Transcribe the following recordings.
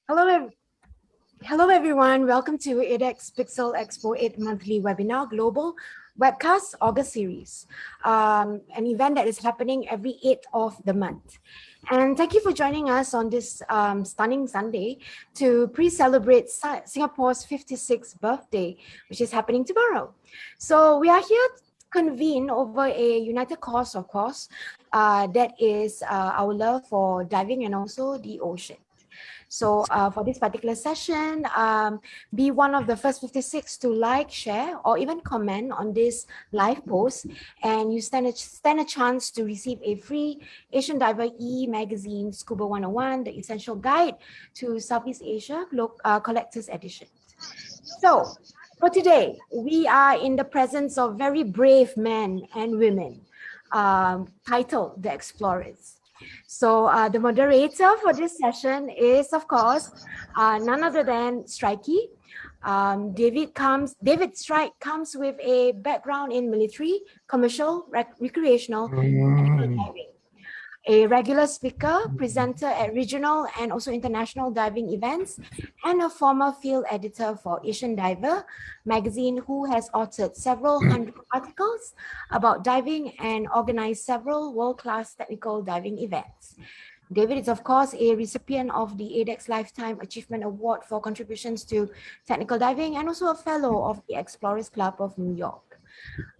Hello, hello everyone. Welcome to edX Pixel Expo 8 monthly webinar global webcast August series, an event that is happening every 8th of the month. And thank you for joining us on this stunning Sunday to pre-celebrate Singapore's 56th birthday, which is happening tomorrow. So we are here to convene over a united cause, of course, that is our love for diving and also the ocean. So for this particular session, be one of the first 56 to like, share, or even comment on this live post, and you stand a chance to receive a free Asian Diver e-magazine Scuba 101, the essential guide to Southeast Asia Collector's Edition. So for today, we are in the presence of very brave men and women, titled The Explorers. So the moderator for this session is, of course, none other than Strikey. David Strike comes with a background in military, commercial, recreational, and diving. A regular speaker, presenter at regional and also international diving events, and a former field editor for Asian Diver magazine who has authored several hundred articles about diving and organized several world-class technical diving events. David is, of course, a recipient of the ADEX Lifetime Achievement Award for contributions to technical diving and also a fellow of the Explorers Club of New York.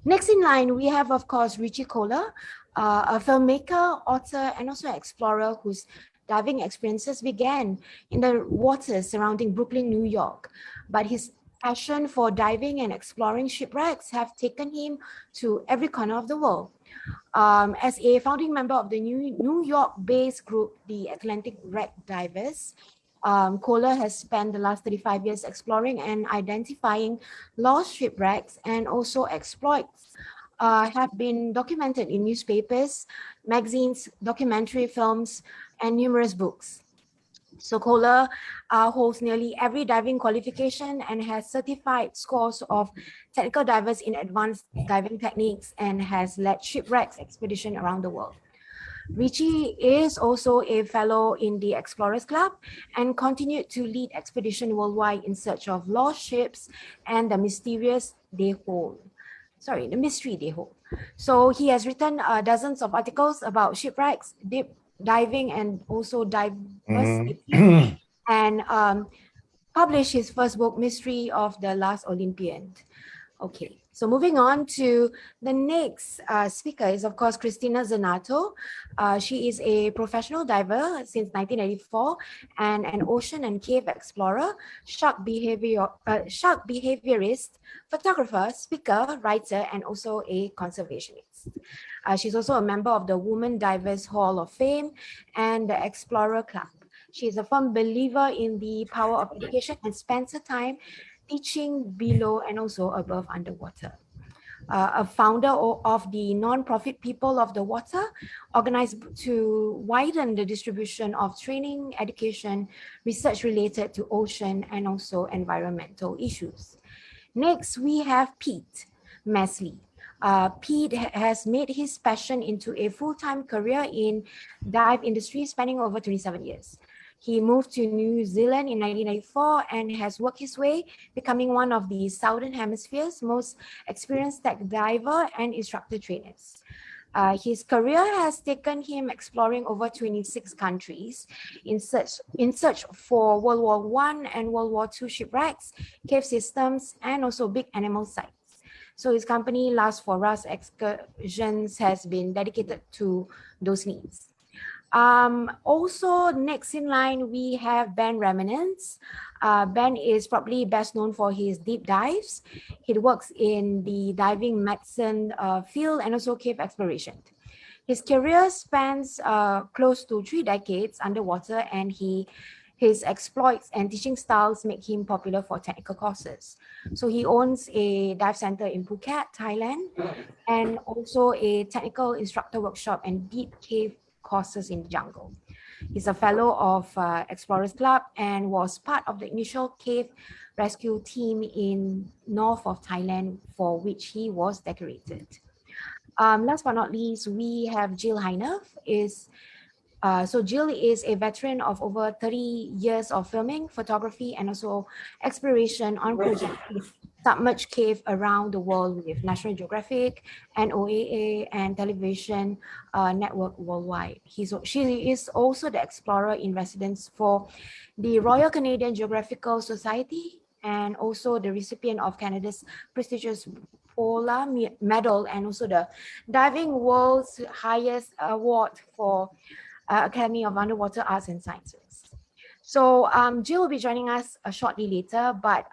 Next in line, we have, of course, Richie Kohler, a filmmaker, author, and also explorer whose diving experiences began in the waters surrounding Brooklyn, New York. But his passion for diving and exploring shipwrecks have taken him to every corner of the world. As a founding member of the New York-based group, the Atlantic Wreck Divers, Kohler has spent the last 35 years exploring and identifying lost shipwrecks, and also exploits have been documented in newspapers, magazines, documentary films, and numerous books. So Kohler holds nearly every diving qualification and has certified scores of technical divers in advanced diving techniques and has led shipwrecks expedition around the world. Richie is also a fellow in the Explorers Club and continued to lead expedition worldwide in search of lost ships and the mysterious they hold. The mystery they hold. So he has written dozens of articles about shipwrecks, deep diving, and also diversity, and published his first book, Mystery of the Last Olympian. Okay, so moving on to the next speaker is, of course, Christina Zanato. She is a professional diver since 1984 and an ocean and cave explorer, shark behaviorist, photographer, speaker, writer, and also a conservationist. She's also a member of the Women Divers Hall of Fame and the Explorer Club. She is a firm believer in the power of education and spends her time teaching below and also above underwater. A founder of the non-profit People of the Water, organized to widen the distribution of training, education, research related to ocean and also environmental issues. Next, we have Pete Mesley. Pete has made his passion into a full-time career in dive industry, spanning over 27 years. He moved to New Zealand in 1994 and has worked his way, becoming one of the Southern Hemisphere's most experienced tech diver and instructor trainers. His career has taken him exploring over 26 countries in search for World War I and World War II shipwrecks, cave systems, and also big animal sites. So his company, Last for Us Excursions, has been dedicated to those needs. Also, next in line, we have Ben Reminence. Ben is probably best known for his deep dives. He works in the diving medicine field and also cave exploration. His career spans close to 3 decades underwater, and his exploits and teaching styles make him popular for technical courses. So he owns a dive center in Phuket, Thailand, and also a technical instructor workshop and deep cave courses in the jungle. He's a fellow of Explorers Club and was part of the initial cave rescue team in north of Thailand, for which he was decorated. Last but not least, we have Jill Heinerf. So Jill is a veteran of over 30 years of filming, photography, and also exploration on projects with submerged cave around the world with National Geographic, NOAA, and television network worldwide. She is also the explorer in residence for the Royal Canadian Geographical Society and also the recipient of Canada's prestigious Polar Medal and also the Diving World's highest award for Academy of Underwater Arts and Sciences. So Jill will be joining us shortly later, but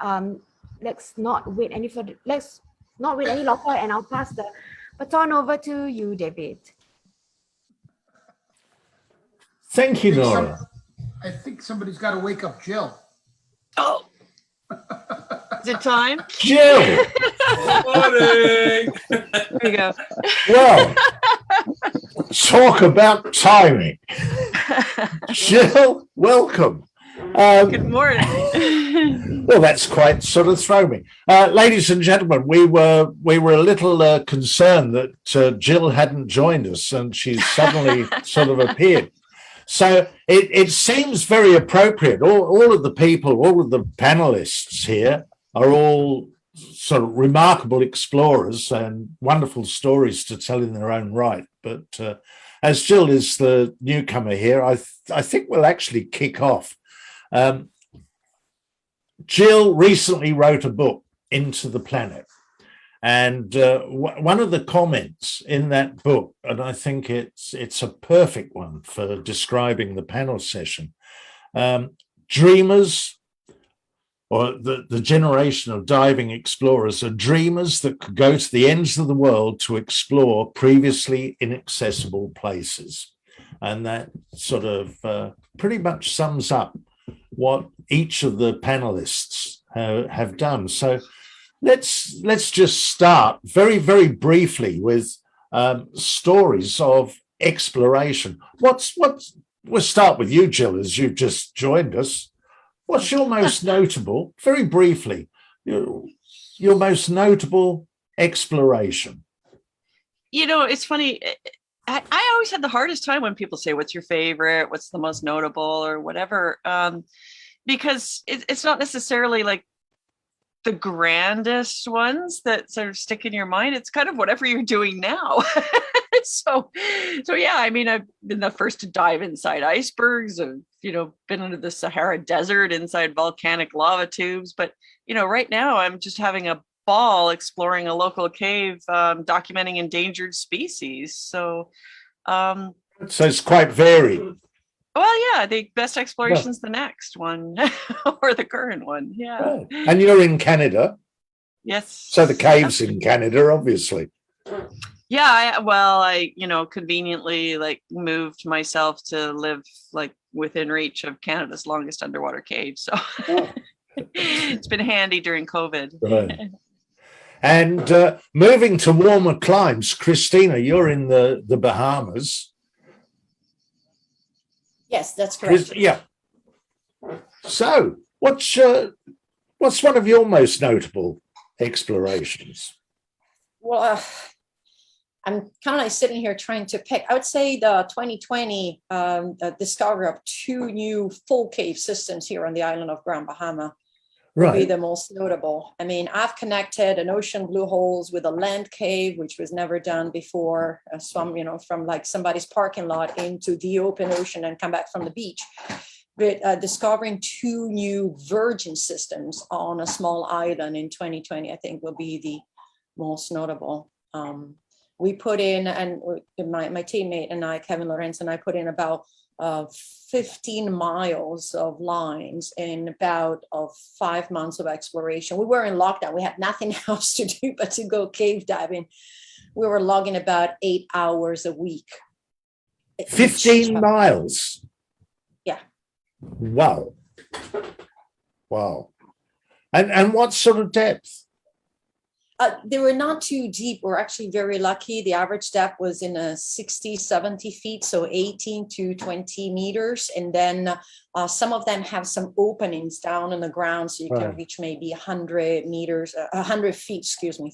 let's not wait any longer, and I'll pass the baton over to you, David. Thank you, Nora. I think somebody's got to wake up Jill. Oh, is it time? Jill! Morning. There you go. Well, talk about timing. Jill, welcome. Good morning. Well, that's quite sort of thrown me. Ladies and gentlemen, we were a little concerned that Jill hadn't joined us and she's suddenly sort of appeared. So it seems very appropriate. All of the people, all of the panelists here are all sort of remarkable explorers and wonderful stories to tell in their own right. But as Jill is the newcomer here, I think we'll actually kick off. Jill recently wrote a book, Into the Planet. And one of the comments in that book, and I think it's a perfect one for describing the panel session, dreamers, or the generation of diving explorers are dreamers that could go to the ends of the world to explore previously inaccessible places. And that sort of pretty much sums up what each of the panelists have done. So let's just start very, very briefly with stories of exploration. We'll start with you, Jill, as you've just joined us. What's your most notable, very briefly, your most notable exploration? You know, it's funny. I always had the hardest time when people say, what's your favorite? What's the most notable or whatever? Because it's not necessarily like the grandest ones that sort of stick in your mind. It's kind of whatever you're doing now. So yeah, I mean, I've been the first to dive inside icebergs. I've, been into the Sahara Desert inside volcanic lava tubes. But, right now I'm just having a ball exploring a local cave, documenting endangered species. So it's quite varied. Well, yeah, the best exploration is the next one or the current one. Yeah. Oh. And you're in Canada. Yes. So the cave's in Canada, obviously. Yeah, I conveniently moved myself to live within reach of Canada's longest underwater cave. So it's been handy during COVID. Right. And moving to warmer climes, Christina, you're in the Bahamas. Yes, that's correct. Yeah. So what's one of your most notable explorations? Well, I'm kind of sitting here trying to pick. I would say the 2020 discovery of 2 new full cave systems here on the island of Grand Bahama would be the most notable. I mean, I've connected an ocean blue holes with a land cave, which was never done before. Swum, from somebody's parking lot into the open ocean and come back from the beach. But discovering 2 new virgin systems on a small island in 2020, I think will be the most notable. We put in, and my teammate and I, Kevin Lorenz and I, put in about 15 miles of lines in about 5 months of exploration. We were in lockdown. We had nothing else to do but to go cave diving. We were logging about 8 hours a week. 15 miles? Yeah. Wow. And what sort of depth? They were not too deep. We're actually very lucky. The average depth was in 60, 70 feet, so 18 to 20 meters. And then some of them have some openings down in the ground, so you can reach maybe 100 meters, 100 feet,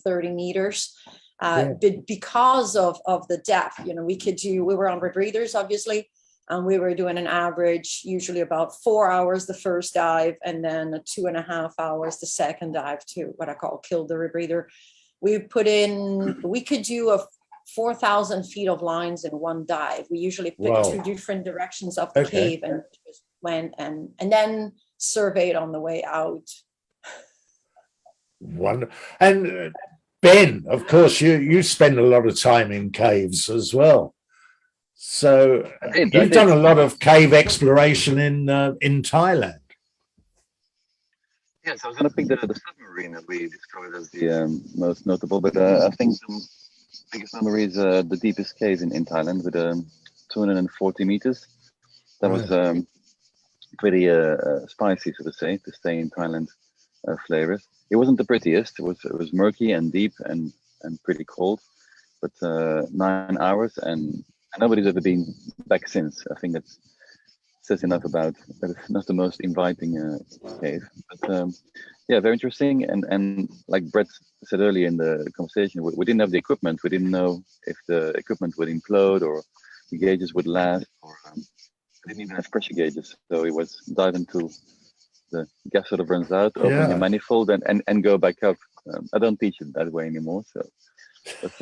30 meters. But because of the depth, we were on rebreathers, obviously. And we were doing an average, usually about 4 hours the first dive, and then 2.5 hours the second dive to what I call kill the rebreather. We could do a 4,000 feet of lines in one dive. We usually picked Wow. 2 different directions of the Okay. cave and just went and then surveyed on the way out. Wonderful. And Ben, of course, you spend a lot of time in caves as well. So I you've did. done a lot of cave exploration in Thailand. Yes, I was going to pick the submarine that we discovered as the most notable, but I think the biggest memory is the deepest cave in Thailand with 240 meters. That was pretty spicy, so to say, to stay in Thailand flavors. It wasn't the prettiest. It was murky and deep and pretty cold, but 9 hours and nobody's ever been back since. I think that says enough about that it's not the most inviting cave. But yeah, very interesting. And like Brett said earlier in the conversation, we didn't have the equipment. We didn't know if the equipment would implode or the gauges would last, or we didn't even have pressure gauges. So it was dive into the gas sort of runs out, open Yeah. your manifold and go back up. I don't teach it that way anymore. So, but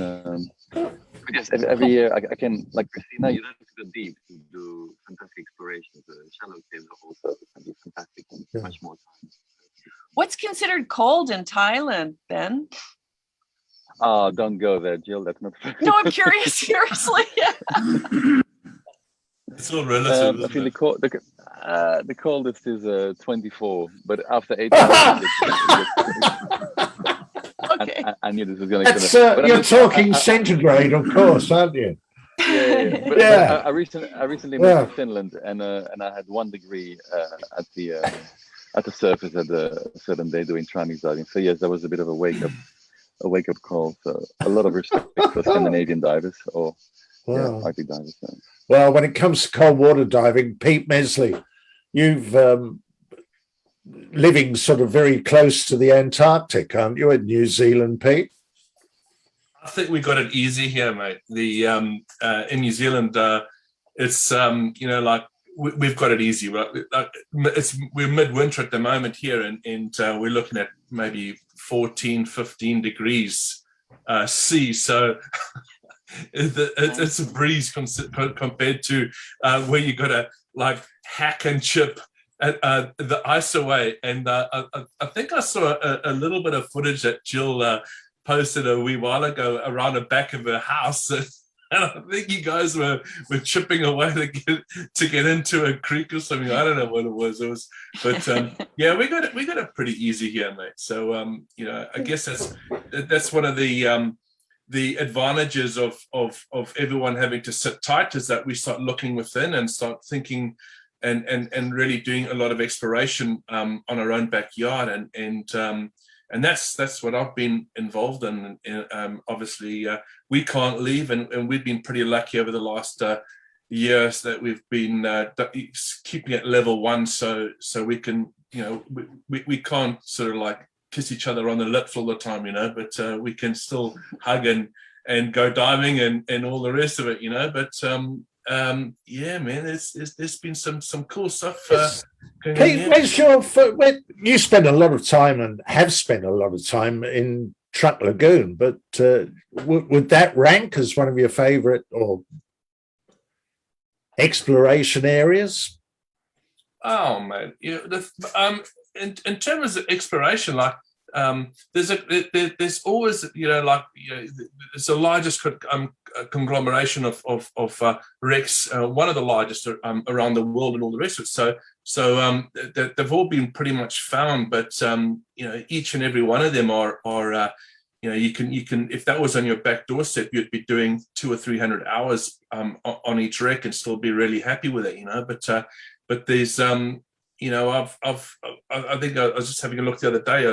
yes, every year I can, like Christina, you don't have to go deep to do fantastic exploration. The shallow caves are also can be fantastic and Yeah. much more time. What's considered cold in Thailand, Ben? Oh, don't go there, Jill. That's not fair. No, I'm curious, seriously. It's all relative. I isn't feel it? the coldest is 24, but after 8 hours, Okay. I knew this was going That's to. But you're talking centigrade, of course, aren't you? Yeah. But Yeah. I recently Yeah. moved to Finland, and I had 1 degree at the surface at a certain day doing Chinese diving. So yes, that was a bit of a wake up call. So a lot of respect for Scandinavian divers or Wow. Arctic divers. So. Well, when it comes to cold water diving, Pete Mesley, you've living sort of very close to the Antarctic, aren't you, in New Zealand, Pete? I think we got it easy here, mate. The in New Zealand, it's like we've got it easy, right? We're midwinter at the moment here, and we're looking at maybe 14, 15 degrees C. So it's a breeze compared to where you got to like hack and chip the ice away. And I think I saw a little bit of footage that Jill posted a wee while ago around the back of her house. And I think you guys were chipping away to get into a creek or something. I don't know what it was. But yeah, we got it pretty easy here, mate. So I guess that's one of the advantages of everyone having to sit tight, is that we start looking within and start thinking and really doing a lot of exploration on our own backyard, and that's what I've been involved in. Obviously, we can't leave, and we've been pretty lucky over the last years that we've been keeping at level 1, so we can, we can't sort of like kiss each other on the lips all the time, but we can still hug and go diving and all the rest of it, but yeah, man, there's been some cool stuff going on Pete, here. you spend a lot of time and have spent a lot of time in Truk Lagoon, but would that rank as one of your favorite or exploration areas? Oh man, in terms of exploration, like there's always it's the largest conglomeration of wrecks, one of the largest around the world and all the rest of it. So they've all been pretty much found, but each and every one of them are you can if that was on your back doorstep, you'd be doing 200 or 300 hours on each wreck and still be really happy with it, but there's I think I was just having a look the other day.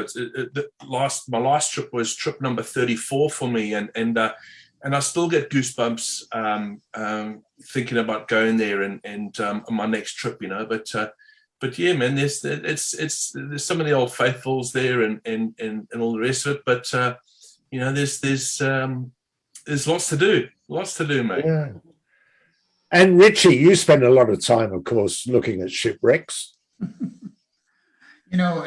My last trip was trip number 34 for me, and I still get goosebumps thinking about going there and on my next trip, But yeah, man, there's some of the old faithfuls there and all the rest of it. But there's lots to do, mate. Yeah. And Richie, you spend a lot of time, of course, looking at shipwrecks. You know,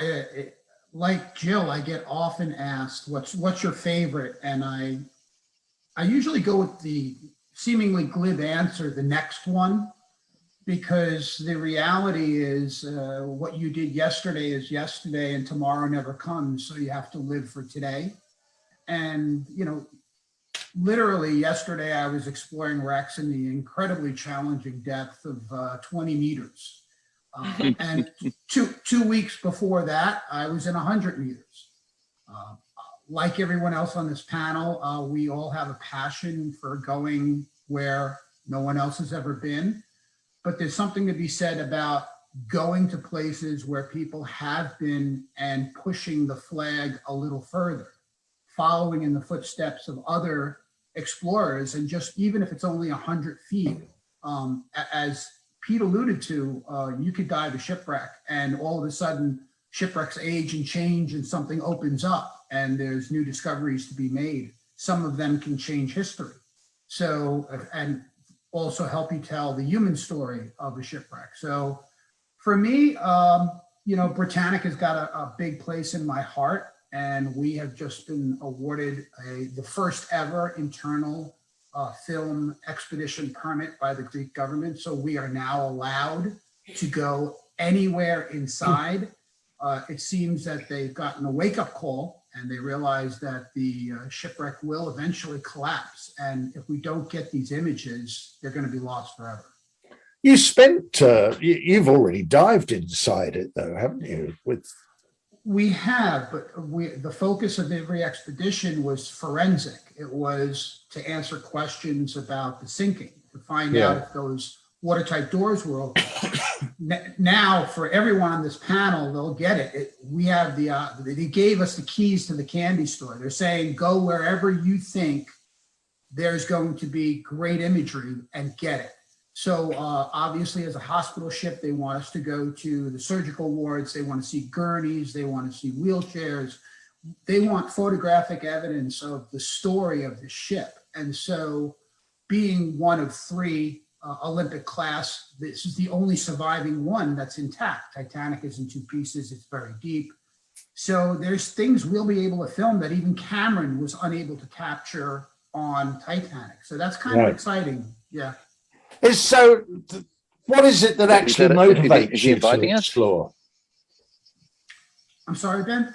like Jill, I get often asked, "What's your favorite?" And I usually go with the seemingly glib answer, the next one, because the reality is what you did yesterday is yesterday, and tomorrow never comes. So you have to live for today. And you know, literally yesterday, I was exploring wrecks in the incredibly challenging depth of 20 meters. And two weeks before that, I was in 100 meters. Like everyone else on this panel, we all have a passion for going where no one else has ever been. But there's something to be said about going to places where people have been and pushing the flag a little further, following in the footsteps of other explorers. And just even if it's only 100 feet, as Pete alluded to, you could dive a shipwreck and all of a sudden shipwrecks age and change and something opens up and there's new discoveries to be made. Some of them can change history. So, and also help you tell the human story of a shipwreck. So for me, you know, Britannic has got a big place in my heart, and we have just been awarded the first ever internal film expedition permit by the Greek government. So we are now allowed to go anywhere inside. It seems that they've gotten a wake-up call and they realize that the shipwreck will eventually collapse. And if we don't get these images, they're going to be lost forever. You spent, you've already dived inside it though, haven't you? We have, but the focus of every expedition was forensic. It was to answer questions about the sinking, to find out if those watertight doors were open. Now, for everyone on this panel, they'll get it. We have they gave us the keys to the candy store. They're saying, go wherever you think there's going to be great imagery and get it. So obviously, as a hospital ship, they want us to go to the surgical wards. They want to see gurneys. They want to see wheelchairs. They want photographic evidence of the story of the ship. And so being one of three Olympic class, this is the only surviving one that's intact. Titanic is in two pieces. It's very deep. So there's things we'll be able to film that even Cameron was unable to capture on Titanic. So that's kind of exciting. Yeah. So what is it that actually motivates you to explore? I'm sorry, Ben?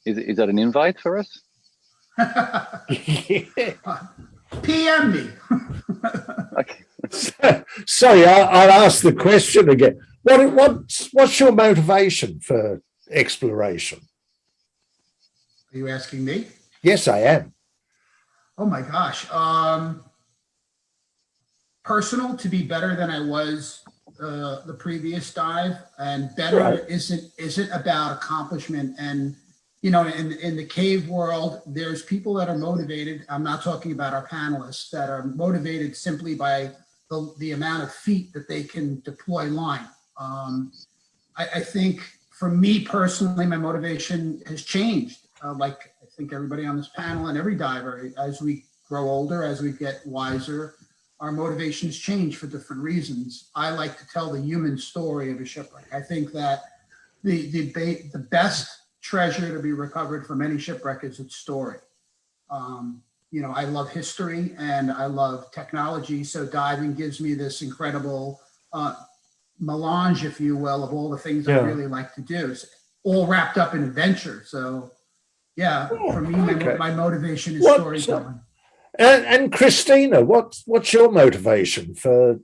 Is that an invite for us? PM me. Okay. Sorry, I'll ask the question again. What's your motivation for exploration? Are you asking me? Yes, I am. Oh my gosh. Personal, to be better than I was the previous dive, and better isn't about accomplishment. And you know, in the cave world, there's people that are motivated. I'm not talking about our panelists that are motivated simply by the amount of feet that they can deploy line. I think for me personally, my motivation has changed. Like I think everybody on this panel and every diver, as we grow older, as we get wiser, our motivations change for different reasons. I like to tell the human story of a shipwreck. I think that the best treasure to be recovered from any shipwreck is its story. You know, I love history and I love technology. So diving gives me this incredible melange, if you will, of all the things I really like to do. It's all wrapped up in adventure. So yeah, for me, my motivation is storytelling. And Christina, what's your motivation for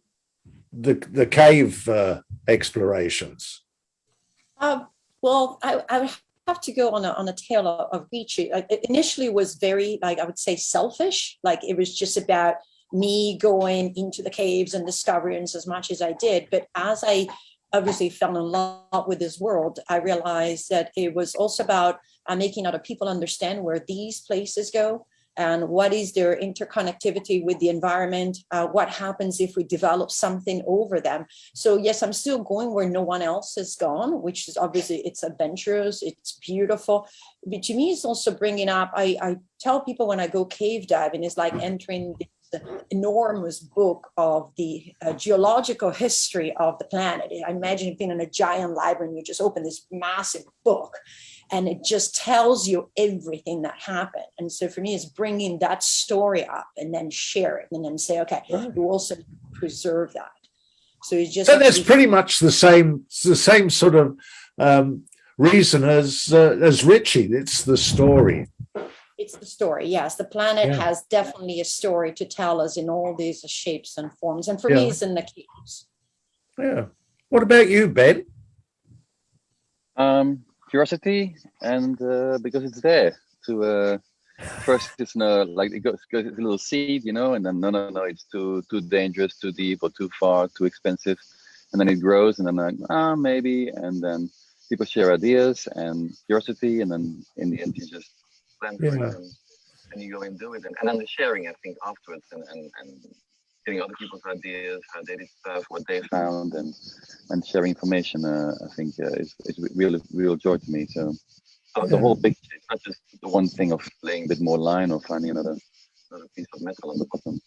the cave explorations? Well, I have to go on a tale of Richie. It initially was very, like, I would say selfish. Like it was just about me going into the caves and discovering as much as I did. But as I obviously fell in love with this world, I realized that it was also about making other people understand where these places go and what is their interconnectivity with the environment, what happens if we develop something over them. So yes, I'm still going where no one else has gone, which is obviously, it's adventurous, it's beautiful. But to me, it's also bringing up, I tell people when I go cave diving, it's like entering this enormous book of the geological history of the planet. I imagine being in a giant library and you just open this massive book and it just tells you everything that happened. And so for me, it's bringing that story up and then share it and then say, okay, you also preserve that. So it's just. So that's pretty much the same sort of reason as Richie. It's the story. It's the story, yes. The planet Yeah. has definitely a story to tell us in all these shapes and forms. And for me, Yeah. it's in the caves. Yeah. What about you, Ben? Curiosity, and because it's there to first it's like it goes it's a little seed, and then no, it's too dangerous, too deep, or too far, too expensive, and then it grows, and then like maybe, and then people share ideas and curiosity, and then in the end you just plan for Yeah. it and you go and do it, and then the sharing, I think, afterwards, and getting other people's ideas, how they did stuff, what they found, and sharing information, I think is real joy to me. So the whole picture, it's not just the one thing of laying a bit more line or finding another piece of metal on the bottom.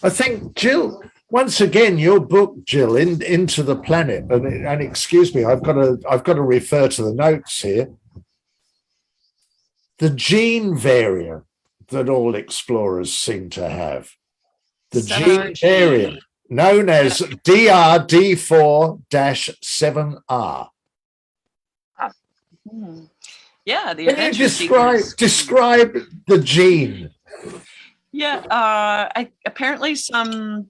I think, Jill, once again, your book, Jill, Into the Planet, and excuse me, I've got to refer to the notes here. The gene variant that all explorers seem to have. The gene variant known as DRD4-7R. Yeah, the Can you adventure seekers. describe the gene? Yeah, apparently some,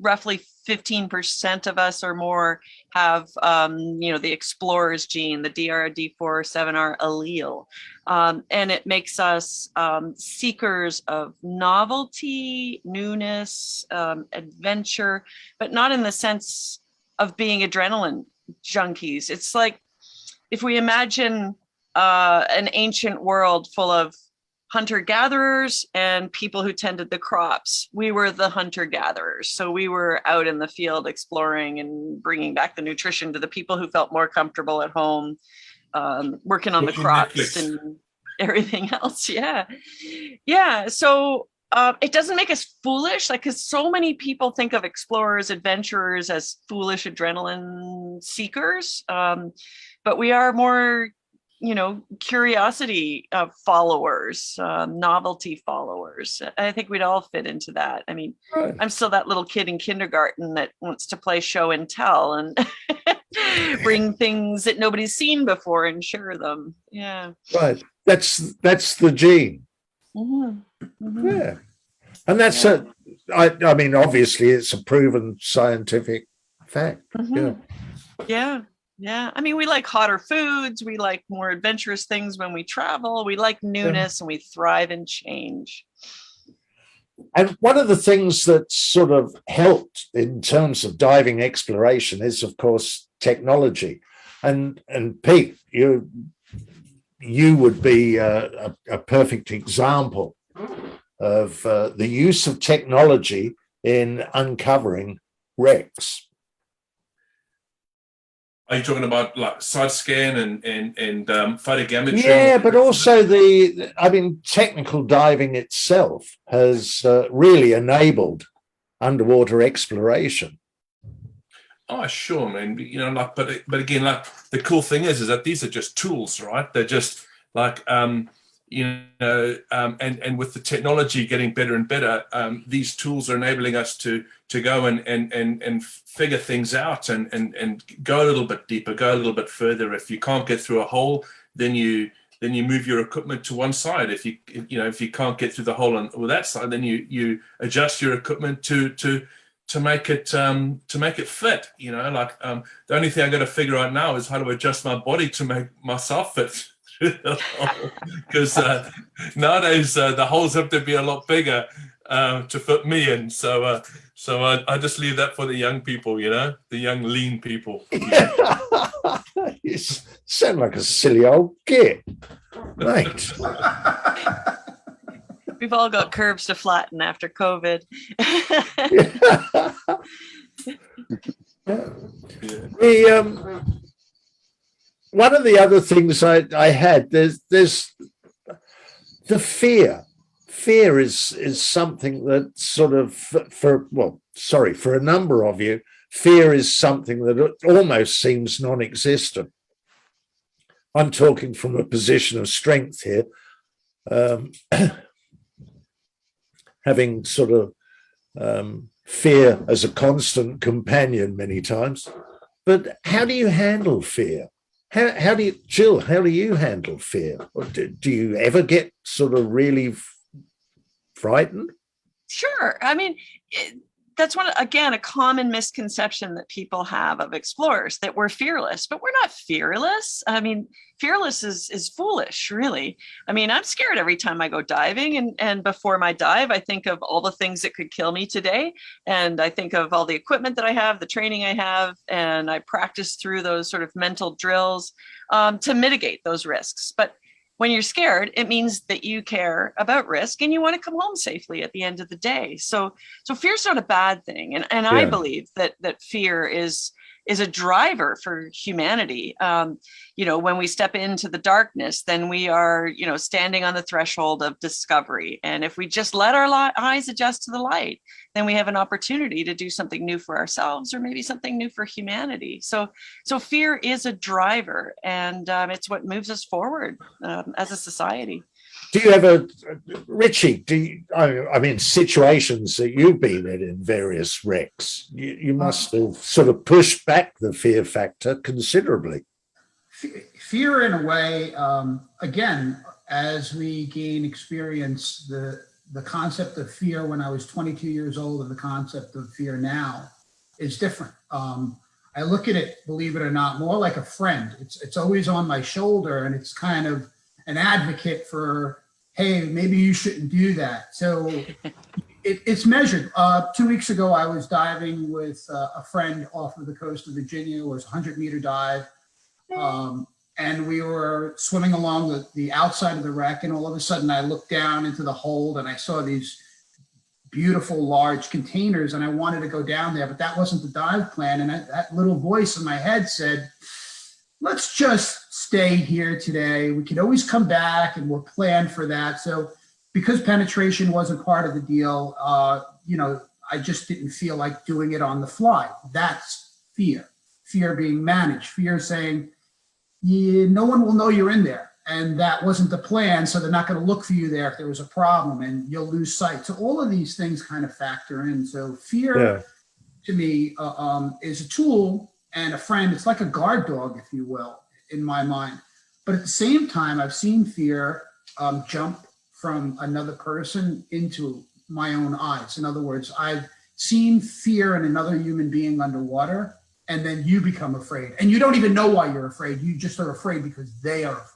roughly 15% of us or more have, the explorer's gene, the DRD4-7R allele. And it makes us seekers of novelty, newness, adventure, but not in the sense of being adrenaline junkies. It's like if we imagine an ancient world full of hunter-gatherers and people who tended the crops. We were the hunter-gatherers. So we were out in the field exploring and bringing back the nutrition to the people who felt more comfortable at home, working on the Watching crops Netflix. and everything else. Yeah. So it doesn't make us foolish, because so many people think of explorers, adventurers as foolish adrenaline seekers. But we are more curiosity followers, novelty followers. I think we'd all fit into that. I mean, Right. I'm still that little kid in kindergarten that wants to play show and tell and bring things that nobody's seen before and share them. Yeah. Right. That's the gene. Mhm. Mhm. Yeah. And that's I mean, obviously it's a proven scientific fact. Mhm. Yeah. Yeah. I mean, we like hotter foods. We like more adventurous things when we travel. We like newness and we thrive in change. And one of the things that sort of helped in terms of diving exploration is, of course, technology. And Pete, you would be a perfect example of the use of technology in uncovering wrecks. Are you talking about like side scan and photogrammetry? Yeah, but also technical diving itself has really enabled underwater exploration. Oh, sure, man. But again, the cool thing is that these are just tools, right? They're just and with the technology getting better and better, these tools are enabling us to go and figure things out and go a little bit deeper, go a little bit further. If you can't get through a hole, then you move your equipment to one side. If you can't get through the hole on that side, then you adjust your equipment to make it fit. The only thing I got to figure out now is how to adjust my body to make myself fit. Because nowadays the holes have to be a lot bigger to fit me in. So I just leave that for the young people, the young lean people. You sound like a silly old git, mate. We've all got curves to flatten after COVID. One of the other things I had, there's the fear fear is something that sort of for a number of you, fear is something that almost seems non-existent. I'm talking from a position of strength here, having sort of fear as a constant companion many times. But how do you handle fear? How do you, Jill, how do you handle fear? Or do you ever get sort of really frightened? Sure. I mean, that's again, a common misconception that people have of explorers, that we're fearless, but we're not fearless. I mean, fearless is foolish, really. I mean, I'm scared every time I go diving, and before my dive, I think of all the things that could kill me today. And I think of all the equipment that I have, the training I have, and I practice through those sort of mental drills to mitigate those risks. But when you're scared, it means that you care about risk and you want to come home safely at the end of the day. So fear's not a bad thing. And Yeah. I believe that fear is a driver for humanity. When we step into the darkness, then we are, standing on the threshold of discovery. And if we just let our eyes adjust to the light, then we have an opportunity to do something new for ourselves, or maybe something new for humanity. So fear is a driver, and it's what moves us forward as a society. Do you ever, Richie, I mean, situations that you've been in various wrecks, you must have sort of pushed back the fear factor considerably. Fear, in a way, again, as we gain experience, the concept of fear when I was 22 years old and the concept of fear now is different. I look at it, believe it or not, more like a friend. It's always on my shoulder, and it's kind of an advocate for, hey, maybe you shouldn't do that. So it's measured. 2 weeks ago, I was diving with a friend off of the coast of Virginia. It was a 100-meter dive. And we were swimming along the outside of the wreck, and all of a sudden I looked down into the hold and I saw these beautiful large containers, and I wanted to go down there, but that wasn't the dive plan. And that little voice in my head said, let's just stay here today. We can always come back, and we'll plan for that. So because penetration wasn't part of the deal, I just didn't feel like doing it on the fly. That's fear being managed, fear saying, no one will know you're in there. And that wasn't the plan. So they're not going to look for you there if there was a problem, and you'll lose sight. So all of these things kind of factor in. So fear to me is a tool and a friend. It's like a guard dog, if you will, in my mind. But at the same time, I've seen fear jump from another person into my own eyes. In other words, I've seen fear in another human being underwater, and then you become afraid. And you don't even know why you're afraid. You just are afraid because they are afraid.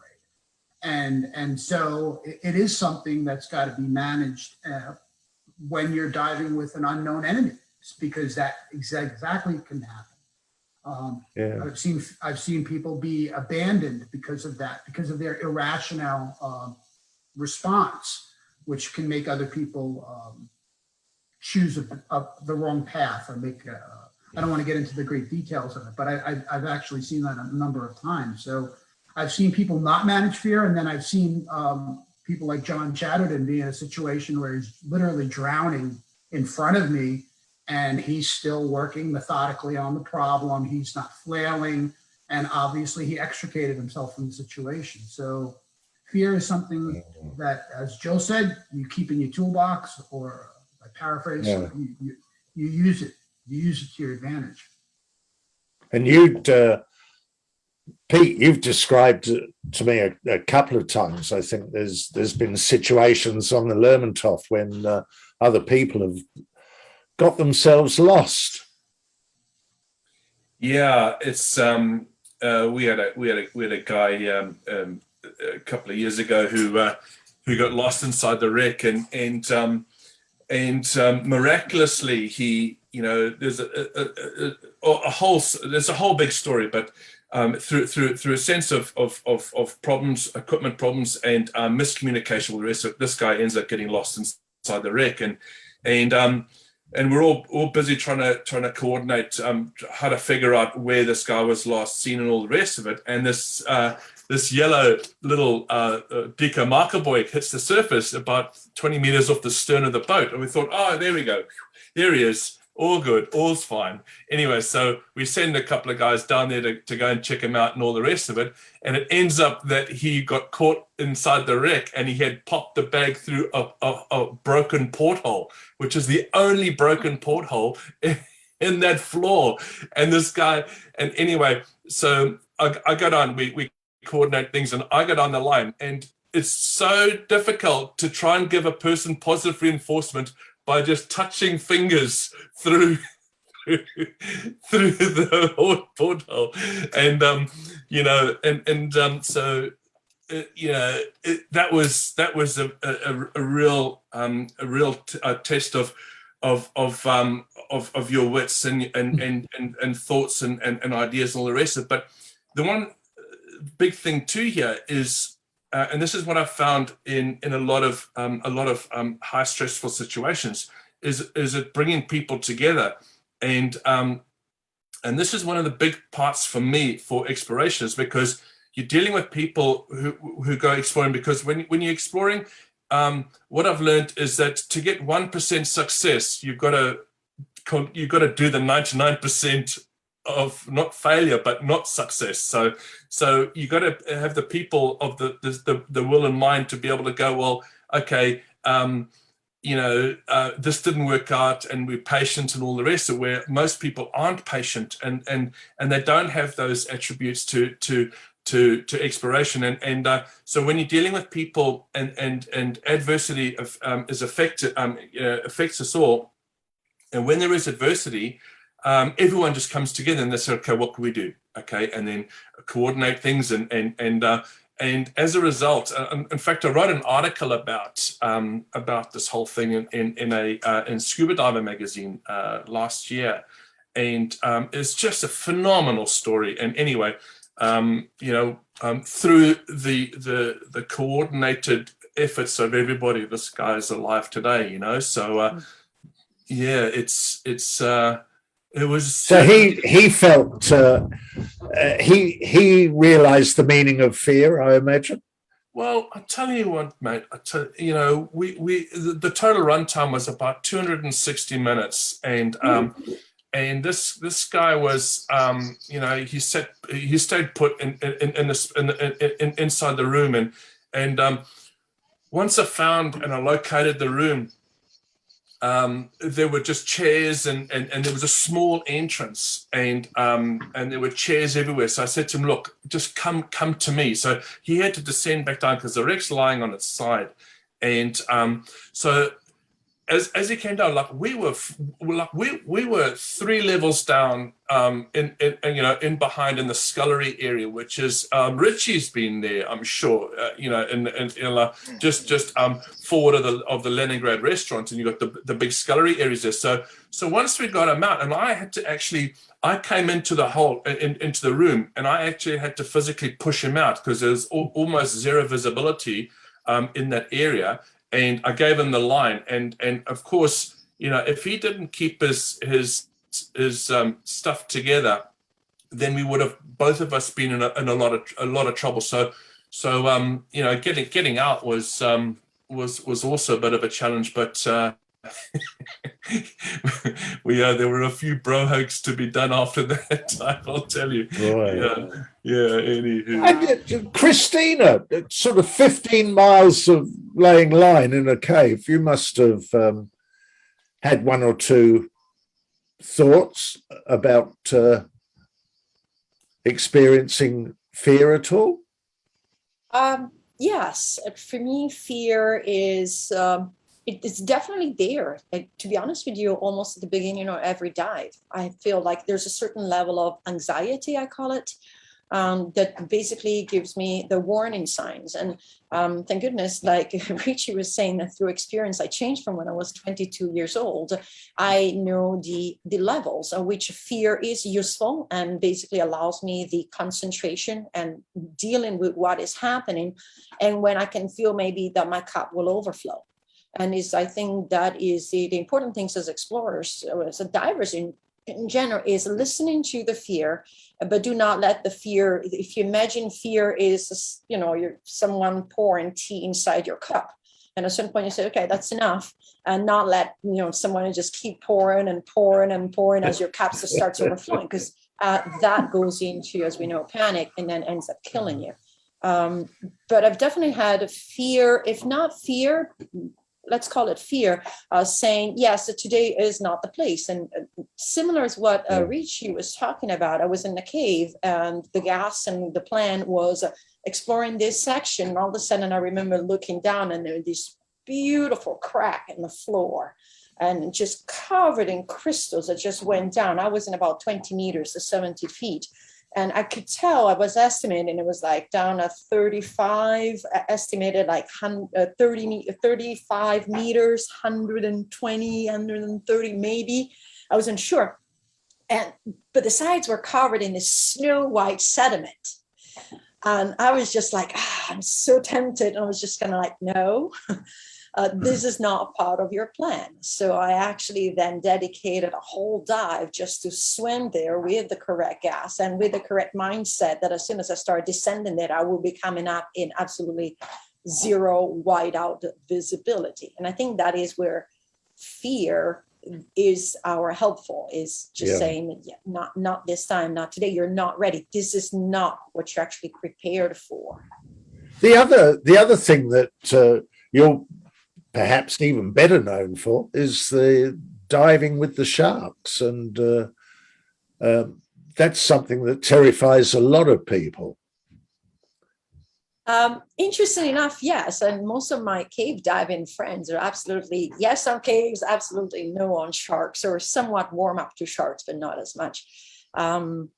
And so it is something that's got to be managed when you're diving with an unknown enemy, because that exactly can happen. I've seen people be abandoned because of that, because of their irrational response, which can make other people choose the wrong path, or make. I don't want to get into the great details of it, but I've actually seen that a number of times. So I've seen people not manage fear, and then I've seen people like John Chatterton be in a situation where he's literally drowning in front of me, and he's still working methodically on the problem. He's not flailing, and obviously he extricated himself from the situation. So fear is something that, as Joe said, you keep in your toolbox, or I paraphrase, you use it. You use it to your advantage. And Pete, you've described to me a couple of times, I think there's been situations on the Lermontov when other people have got themselves lost. Yeah, it's we had a guy a couple of years ago who got lost inside the wreck, and miraculously he, there's a whole big story, but through a sense of problems, equipment problems, and miscommunication with the rest of this guy ends up getting lost inside the wreck, and we're all busy trying to coordinate how to figure out where this guy was last seen and all the rest of it. And this this yellow little deco marker buoy hits the surface about 20 meters off the stern of the boat. And we thought, oh, there we go. There he is. All good. All's fine. Anyway, so we send a couple of guys down there to go and check him out and all the rest of it. And it ends up that he got caught inside the wreck and he had popped the bag through a broken porthole, which is the only broken porthole in that floor. And this guy, and anyway, so I got on, we coordinate things, and I got on the line, and it's so difficult to try and give a person positive reinforcement by just touching fingers through the porthole. And so that was a real test of your wits and thoughts and ideas and all the rest of it. But the one big thing too here is, and this is what I've found in a lot of high stressful situations, is it bringing people together. And this is one of the big parts for me for exploration, is because you're dealing with people who go exploring, because when you're exploring, what I've learned is that to get 1% success, you've got to do the 99% of not failure but not success. So you got to have the people of the will and mind to be able to go, well, okay, this didn't work out, and we're patient and all the rest of it, where most people aren't patient and they don't have those attributes to exploration. And so when you're dealing with people and adversity affects us all, and when there is adversity, everyone just comes together and they say, okay, what can we do? Okay, and then coordinate things and as a result, in fact, I wrote an article about this whole thing in Scuba Diver magazine last year, and it's just a phenomenal story. And anyway, through the coordinated efforts of everybody, this guy's alive today. So yeah, it was. So he felt he realized the meaning of fear, I imagine. Well, I tell you what, mate. The total runtime was about 260 minutes, and this guy was, he stayed put inside the room, and once I found and I located the room, there were just chairs and there was a small entrance, and there were chairs everywhere. So I said to him, look, just come to me. So he had to descend back down because the wreck's lying on its side. And so as he came down, we were 3 levels down in behind in the scullery area, which is Richie's been there, I'm sure, just forward of the Leningrad restaurant, and you got the big scullery areas there. So once we got him out, and I came into the hole into the room, and I actually had to physically push him out because there's almost zero visibility in that area. And I gave him the line, and of course, if he didn't keep his stuff together, then we would have, both of us, been in a lot of trouble. So getting out was also a bit of a challenge, but there were a few bro hugs to be done after that, I'll tell you. Right. Yeah. Anywho. And Christina, sort of 15 miles of laying line in a cave, you must have had one or two thoughts about experiencing fear at all? Yes, for me, fear is it's definitely there. Like, to be honest with you, almost at the beginning of every dive, I feel like there's a certain level of anxiety, I call it, that basically gives me the warning signs. And thank goodness, like Richie was saying, that through experience, I changed from when I was 22 years old. I know the levels at which fear is useful and basically allows me the concentration and dealing with what is happening. And when I can feel maybe that my cup will overflow. And I think that is the important things as explorers, as divers in general is listening to the fear, but do not let the fear, if you imagine fear is, you know, you're someone pouring tea inside your cup. And at a certain point you say, okay, that's enough. And not let, you know, someone just keep pouring and pouring and pouring as your cup starts overflowing, because that goes into, as we know, panic, and then ends up killing you. But I've definitely had fear, if not fear, let's call it fear, saying, yes, today is not the place. And similar as what Richie was talking about, I was in the cave and the gas and the plan was exploring this section. And all of a sudden I remember looking down and there was this beautiful crack in the floor and just covered in crystals that just went down. I was in about 20 meters to 70 feet. And I could tell, I was estimating, it was like down at 35, estimated like 35 meters, 120, 130 maybe. I wasn't sure. But the sides were covered in this snow white sediment. And I was just like, I'm so tempted. And I was just kind of like, no. This is not part of your plan. So I actually then dedicated a whole dive just to swim there with the correct gas and with the correct mindset that as soon as I start descending it, I will be coming up in absolutely zero whiteout visibility. And I think that is where fear is our helpful, is just saying, yeah, not this time, not today, you're not ready. This is not what you're actually prepared for. The other thing that you're perhaps even better known for is the diving with the sharks, and that's something that terrifies a lot of people. Interesting enough, yes, and most of my cave diving friends are absolutely yes on caves, absolutely no on sharks, or somewhat warm up to sharks, but not as much. And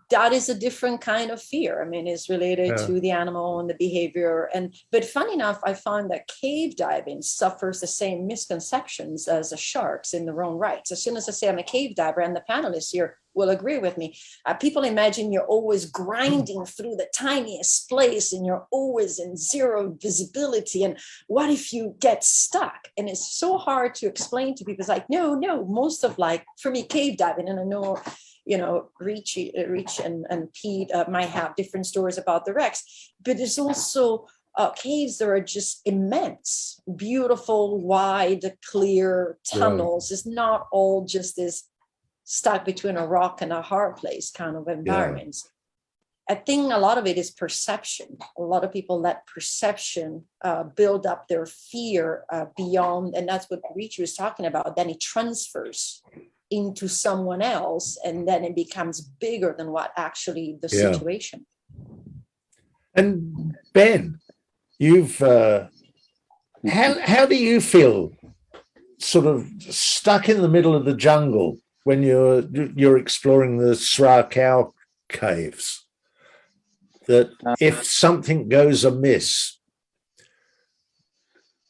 that is a different kind of fear. I mean, it's related to the animal and the behavior. But funny enough, I found that cave diving suffers the same misconceptions as the sharks in their own rights. As soon as I say I'm a cave diver, and the panelists here will agree with me, people imagine you're always grinding through the tiniest place and you're always in zero visibility. And what if you get stuck? And it's so hard to explain to people. It's like, no, most of, like, for me, cave diving, and I know, you know, Reach and Pete might have different stories about the wrecks, but there's also caves that are just immense, beautiful, wide, clear tunnels. It's not all just this stuck between a rock and a hard place kind of environments. I think a lot of it is perception. A lot of people let perception build up their fear beyond, and that's what Reach was talking about. Then it transfers into someone else, and then it becomes bigger than what actually the situation. And Ben, you've how do you feel sort of stuck in the middle of the jungle when you're exploring the Srakau caves, that if something goes amiss?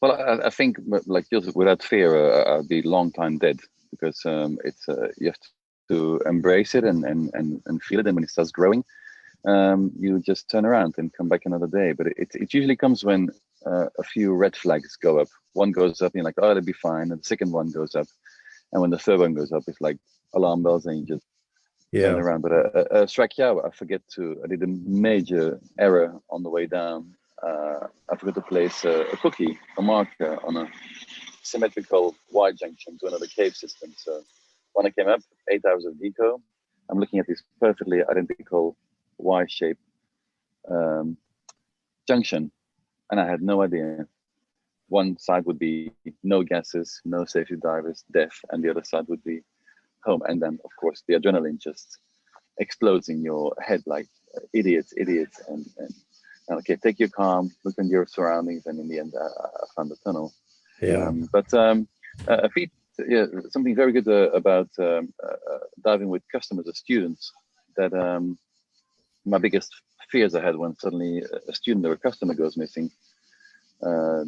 Well, I think, like, without fear, I'd be long time dead, because it's you have to embrace it and feel it, and when it starts growing, you just turn around and come back another day. But it usually comes when a few red flags go up. One goes up, and you're like, oh, it'll be fine, and the second one goes up, and when the third one goes up, it's like alarm bells, and you just turn around. But Srakau, I did a major error on the way down. I forgot to place a cookie, a marker on a symmetrical Y junction to another cave system. So when I came up, 8 hours of deco, I'm looking at this perfectly identical Y-shaped junction, and I had no idea. One side would be no gases, no safety divers, death, and the other side would be home. And then, of course, the adrenaline just explodes in your head like idiots. And okay, take your calm, look at your surroundings, and in the end, I found the tunnel. Pete, something very good about diving with customers or students, that my biggest fears I had when suddenly a student or a customer goes missing.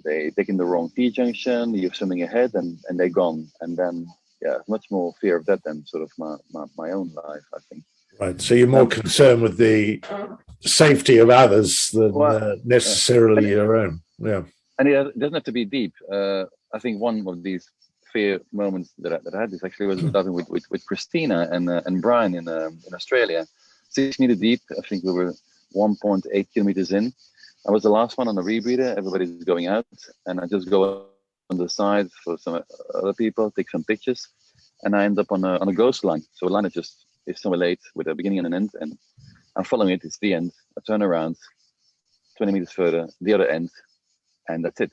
They taking the wrong T-junction, you're swimming ahead, and they're gone. And then, much more fear of that than sort of my own life, I think. Right. So you're more concerned with the safety of others than necessarily your own. Yeah. And it doesn't have to be deep. I think one of these fear moments that I had. This actually was diving with Christina and Brian in Australia, 6 meter deep. I think we were 1.8 kilometers in. I was the last one on the rebreather. Everybody's going out, and I just go on the side for some other people, take some pictures, and I end up on a ghost line. So a line that just is somewhere late with a beginning and an end, and I'm following it. It's the end. I turn around, 20 meters further, the other end, and that's it.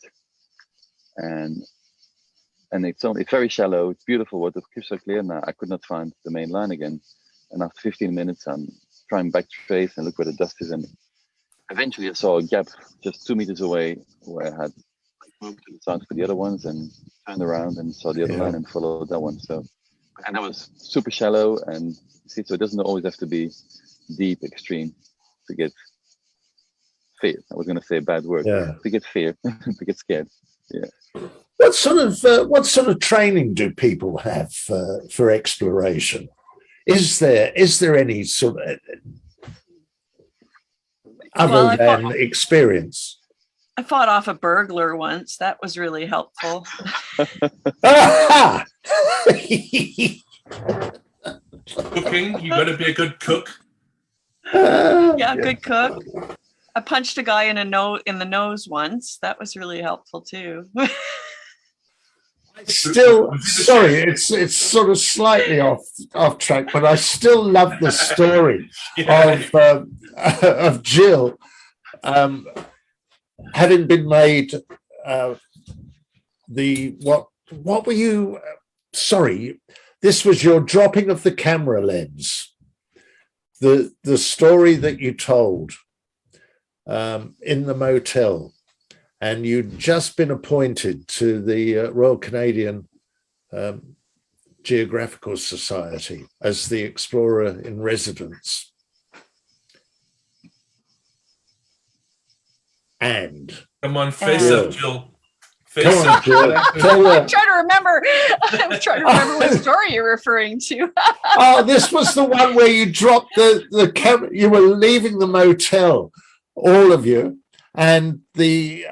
And it's very shallow. It's beautiful water, crystal clear. Now I could not find the main line again, and after 15 minutes, I'm trying back trace and look where the dust is, and eventually I saw a gap just 2 meters away where I had moved to the side for the other ones and turned around and saw the other line and followed that one. So, and that was super shallow, and see, so it doesn't always have to be deep, extreme to get fear. I was going to say a bad word. Yeah. To get fear, to get scared. Yeah. What sort of training do people have for exploration? Is there any sort of other than experience? I fought off a burglar once. That was really helpful. Ah! Cooking, you got to be a good cook. Yeah, good cook. I punched a guy in the nose once. That was really helpful too. Still, sorry, it's sort of slightly off track, but I still love the story of Jill having been made what were you? Sorry, this was your dropping of the camera lens. The story that you told in the motel. And you'd just been appointed to the Royal Canadian Geographical Society as the explorer in residence. And Come on, face up, Jill. Face come on, up. Jill. I'm trying to remember. I'm trying to remember what story you're referring to. Oh, this was the one where you dropped the camera. You were leaving the motel, all of you. And the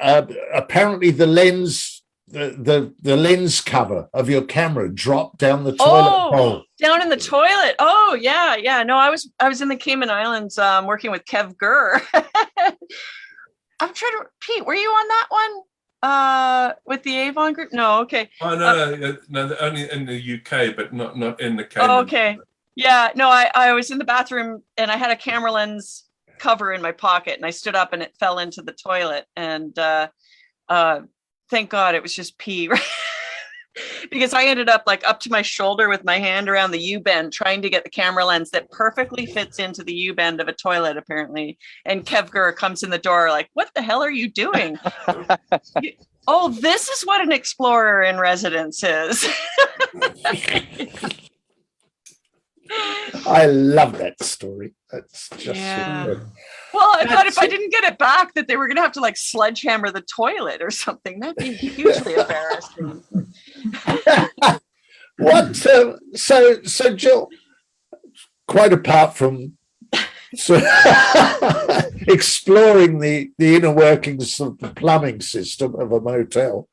apparently the lens, the lens cover of your camera dropped down the toilet bowl. Down in the toilet. Oh yeah. No, I was in the Cayman Islands working with Kev Gurr. I'm trying to. Pete, were you on that one? With the Avon group? No, okay. Oh no, only in the UK, but not in the Cayman. Oh, okay. Yeah, no, I was in the bathroom and I had a camera lens cover in my pocket and I stood up and it fell into the toilet, and thank God it was just pee. Because I ended up like up to my shoulder with my hand around the U-bend trying to get the camera lens that perfectly fits into the U-bend of a toilet apparently, and Kev Gurr comes in the door like, what the hell are you doing? Oh, this is what an explorer in residence is. I love that story. That's just superb. Well, I thought if I didn't get it back that they were going to have to like sledgehammer the toilet or something. That'd be hugely embarrassing. What? So Jill, quite apart from exploring the inner workings of the plumbing system of a motel,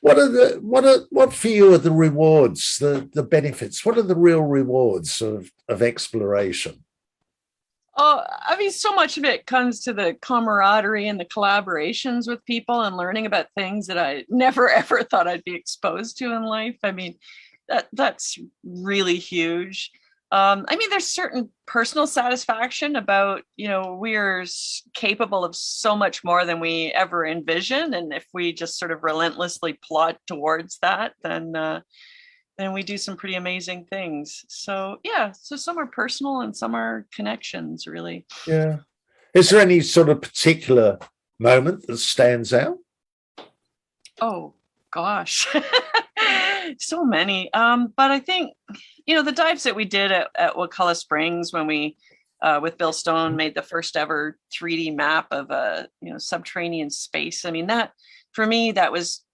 what for you are the rewards, the benefits? What are the real rewards of exploration? Oh, I mean, so much of it comes to the camaraderie and the collaborations with people and learning about things that I never, ever thought I'd be exposed to in life. I mean, that's really huge. I mean, there's certain personal satisfaction about, we're capable of so much more than we ever envisioned. And if we just sort of relentlessly plot towards that, then we do some pretty amazing things. So yeah, so some are personal and some are connections, really. Yeah. Is there any sort of particular moment that stands out? Oh gosh, so many. But I think, the dives that we did at Wakulla Springs when we, with Bill Stone, made the first ever 3D map of subterranean space. I mean, that for me, that was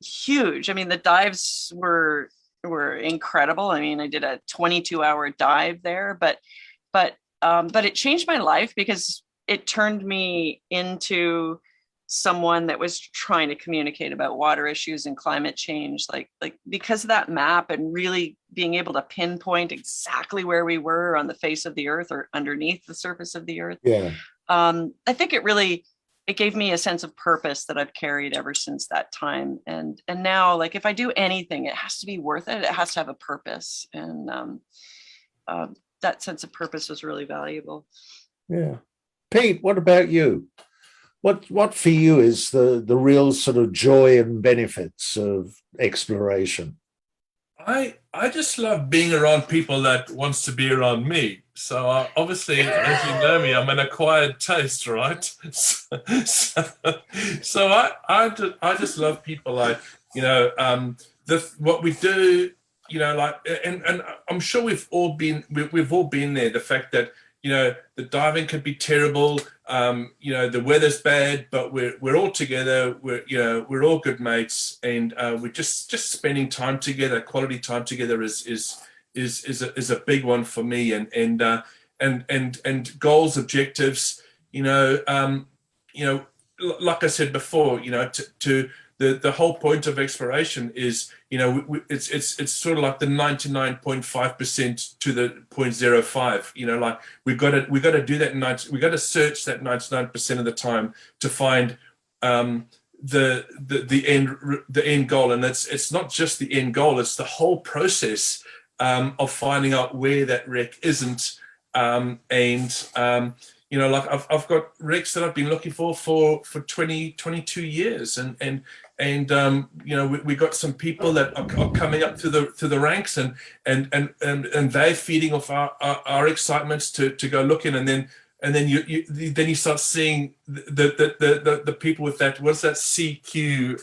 huge. I mean, the dives were incredible. I mean, I did a 22-hour dive there, but it changed my life because it turned me into someone that was trying to communicate about water issues and climate change, like because of that map and really being able to pinpoint exactly where we were on the face of the earth or underneath the surface of the earth. Yeah. I think it gave me a sense of purpose that I've carried ever since that time. And now, like, if I do anything, it has to be worth it. It has to have a purpose. And that sense of purpose was really valuable. Yeah. Pete, what about you? What for you is the real sort of joy and benefits of exploration? I just love being around people that wants to be around me. So obviously, as you know me, I'm an acquired taste, right? So I just love people like, you know, what we do, you know, like, and I'm sure we've all been there. The fact that, you know, the diving could be terrible. You know, the weather's bad, but we're all together. We're all good mates, and we're just spending time together. Quality time together is a big one for me. And goals, objectives. You know, like I said before, you know, the whole point of exploration is, you know, it's sort of like the 99.5% to the 0.05. You know, like we got to do that. We got to search that 99% of the time to find the end goal. And it's not just the end goal; it's the whole process of finding out where that wreck isn't. You know, like I've got wrecks that I've been looking for 22 years, and you know, we got some people that are coming up to the ranks, and they're feeding off our excitements to go looking, and then you start seeing the people with that, what's that CQ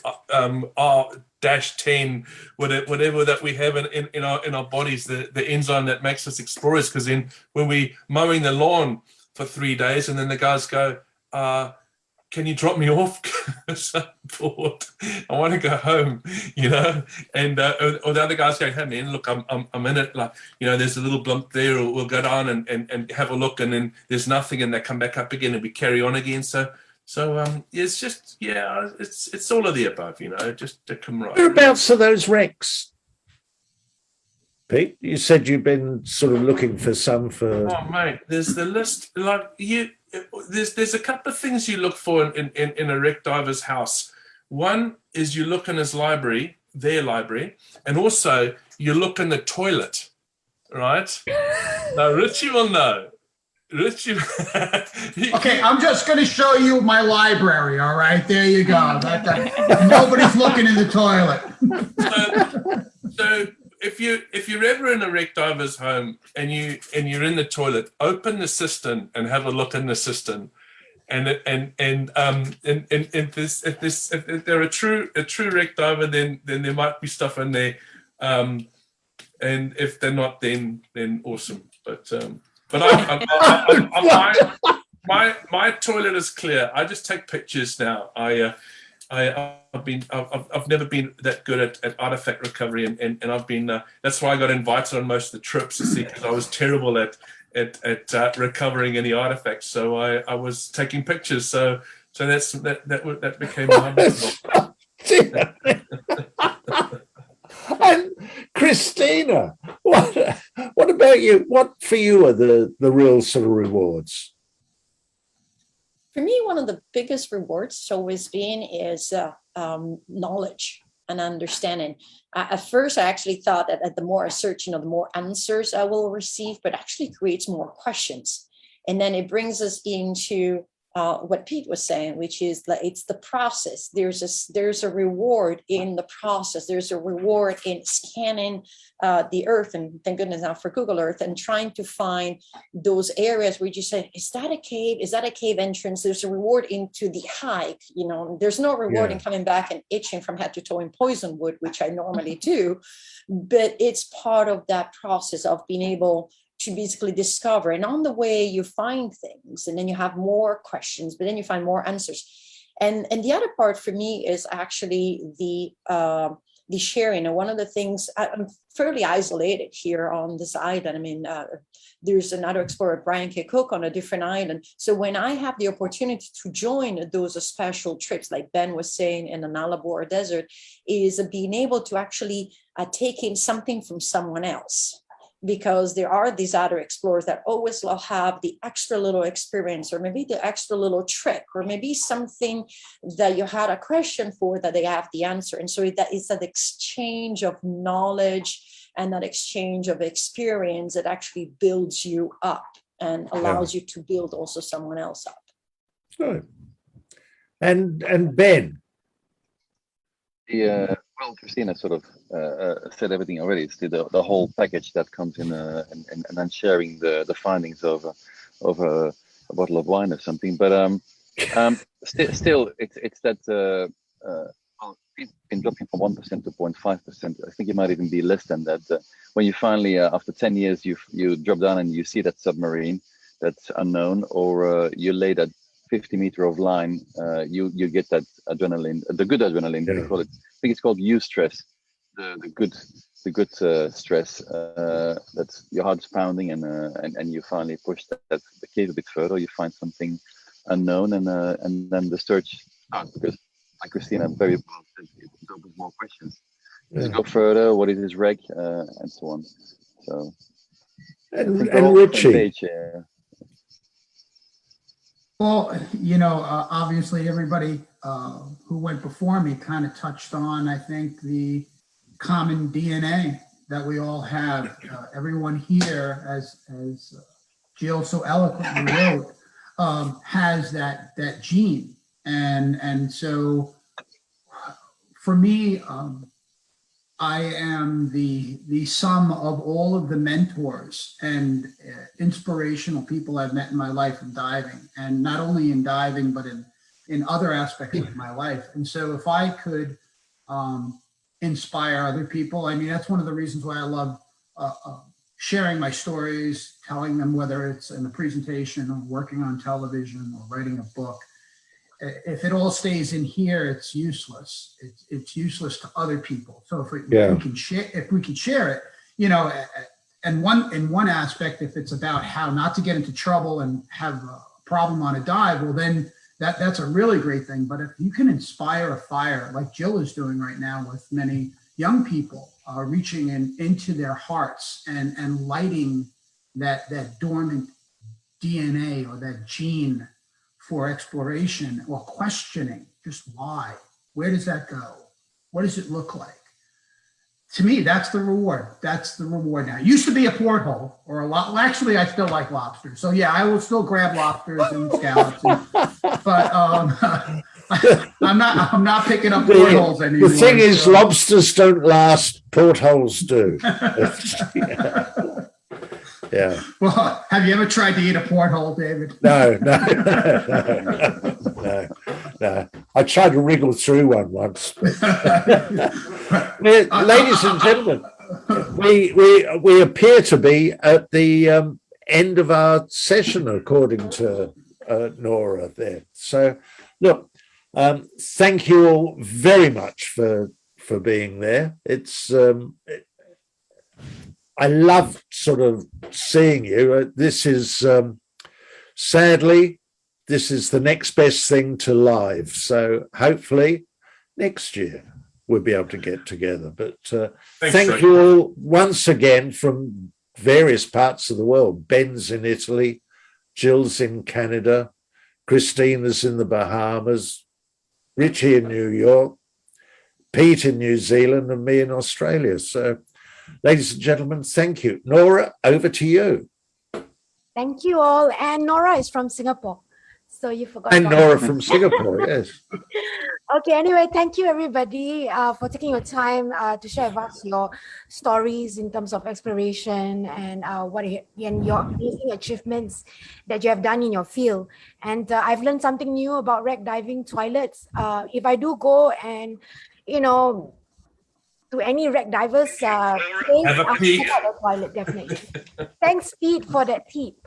R-10, whatever that we have in our bodies, the enzyme that makes us explorers. Because then when we mowing the lawn for 3 days, and then the guys go, can you drop me off? Because I'm bored. I want to go home, you know. And or the other guys going, hey man, look, I'm in it. Like, you know, there's a little bump there, or we'll go down and have a look, and then there's nothing, and they come back up again, and we carry on again. So it's just, yeah, it's all of the above, you know, just a camaraderie. Whereabouts are those wrecks? Pete, you said you've been sort of looking for some for. Oh mate, there's the list. Like there's a couple of things you look for in a wreck diver's house. One is you look in his library, their library, and also you look in the toilet, right? Now Richie will know. Richie. Okay, I'm just going to show you my library. All right, there you go. Nobody's looking in the toilet. So if you're ever in a wreck diver's home and you're in the toilet, open the cistern and have a look in the cistern. And if they're a true wreck diver, then there might be stuff in there. And if they're not, then awesome. But my toilet is clear. I just take pictures now. I've never been that good at artifact recovery, and I've been that's why I got invited on most of the trips, you see, because I was terrible at recovering any artifacts. So I was taking pictures. So that became my And Christina, what about you? What for you are the real sort of rewards? For me, one of the biggest rewards has always been is knowledge and understanding. At first, I actually thought that the more I search, the more answers I will receive, but actually creates more questions. And then it brings us into what Pete was saying, which is that it's the process. There's a reward in the process. There's a reward in scanning the earth, and thank goodness now for Google Earth, and trying to find those areas where you say, is that a cave? Is that a cave entrance? There's a reward into the hike. There's no reward in coming back and itching from head to toe in Poisonwood, which I normally do, but it's part of that process of being able to basically discover. And on the way, you find things, and then you have more questions, but then you find more answers. And the other part for me is actually the the sharing. And one of the things, I'm fairly isolated here on this island. I mean, there's another explorer, Brian K. Cook, on a different island. So when I have the opportunity to join those special trips, like Ben was saying, in the Nullarbor Desert, is being able to actually take in something from someone else. Because there are these other explorers that always will have the extra little experience, or maybe the extra little trick, or maybe something that you had a question for that they have the answer. And so that is that exchange of knowledge and that exchange of experience that actually builds you up and allows you to build also someone else up. Good. And Ben. Well, Christina sort of said everything already. It's the whole package that comes in, and then sharing the findings of a bottle of wine or something. But still, it's that well, it's been dropping from 1% to 0.5%. I think it might even be less than that. When you finally, after 10 years, you drop down and you see that submarine that's unknown, or you lay that 50-meter of line, you get that adrenaline, the good adrenaline. Yeah. We call it. I think it's called eustress, the good stress. That your heart's pounding, and you finally push that the cave a bit further. You find something unknown, and then the search starts, because, like Christina very well said, it opens more questions. Does it go further? What is this wreck, and so on. So, And we're all on the same Richie. page here. Well, obviously everybody who went before me kind of touched on, I think, the common DNA that we all have. Everyone here, as Jill so eloquently wrote, has that gene. And so for me, I am the sum of all of the mentors and inspirational people I've met in my life in diving, and not only in diving, but in other aspects of my life. And so if I could inspire other people, I mean, that's one of the reasons why I love sharing my stories, telling them, whether it's in a presentation or working on television or writing a book. If it all stays in here, it's useless. It's useless to other people. So if we can share it, and in one aspect, if it's about how not to get into trouble and have a problem on a dive, well, then that's a really great thing. But if you can inspire a fire, like Jill is doing right now with many young people, reaching into their hearts and lighting that dormant DNA or that gene for exploration or questioning, just why? Where does that go? What does it look like? To me, that's the reward. That's the reward now. It used to be a porthole or a lot. Well, actually, I still like lobsters. So yeah, I will still grab lobsters and scallops. But I'm not picking up portholes anymore. The thing is, so. lobsters don't last, portholes do. Yeah. Well, have you ever tried to eat a porthole, David? No. I tried to wriggle through one once. Ladies and gentlemen, we appear to be at the end of our session, according to Nora there. So, look, thank you all very much for being there. It's I love sort of seeing you. This is sadly, this is the next best thing to live. So hopefully next year we'll be able to get together. But thank you all once again from various parts of the world. Ben's in Italy, Jill's in Canada, Christina's in the Bahamas, Richie in New York, Pete in New Zealand, and me in Australia. So, ladies and gentlemen, thank you. Nora, over to you. Thank you all. And Nora is from Singapore. So you forgot. And about Nora from Singapore, yes. Okay, anyway, thank you everybody for taking your time to share with us your stories in terms of exploration and your amazing achievements that you have done in your field. And I've learned something new about wreck diving toilets. If I do go and, to any wreck divers, Have a peek. check out the toilet, definitely. Thanks, Pete, for that tip.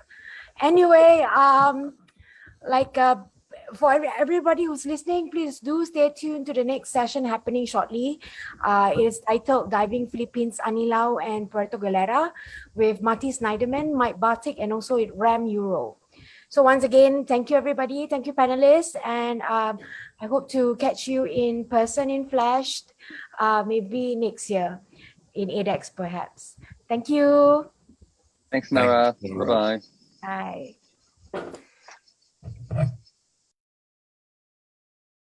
Anyway, for everybody who's listening, please do stay tuned to the next session happening shortly. It is titled Diving Philippines, Anilao and Puerto Galera with Marty Snyderman, Mike Bartik, and also Ram Euro. So once again, thank you, everybody. Thank you, panelists. And I hope to catch you in person, in flash, maybe next year in ADEX, perhaps. Thank you. Thanks, Nara. Thanks, Nara. Bye-bye. Bye.